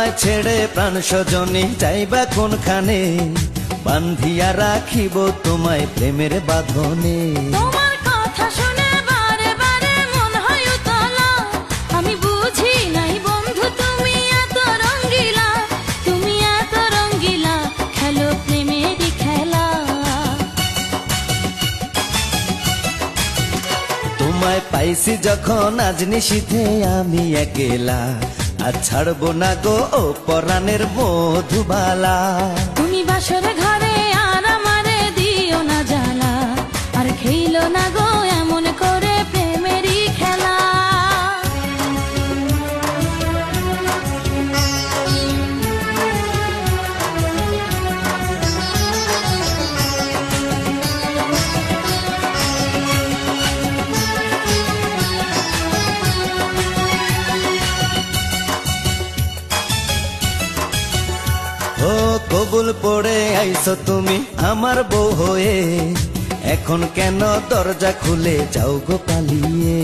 তোমায় ছেড়ে প্রাণ স্বজনে যাইবা কোনখানে, বান্ধিয়া রাখিব তোমায় প্রেমের বাঁধনে। তোমার কথা শুনে বারে বারে মন হয় উতলা, আমি বুঝি নাই বন্ধু তুমি এত রঙ্গিলা, তুমি এত রঙ্গিলা, খেলো প্রেমেরই খেলা। তোমায় পাইছি যখন আজ নিশীথে আমি একেলা, আর ছাড়বো না গো ও পরাণের মধুবালা। তুমি বাসরে ঘরে আর আমারে দিও না জ্বালা, আর খেইলো না গো এমন করে প্রেমেরই খেলা। ও কবুল পড়ে আইছো তুমি আমার বউ হয়ে, এখন কেন দরজা খুলে যাও গো পালিয়ে।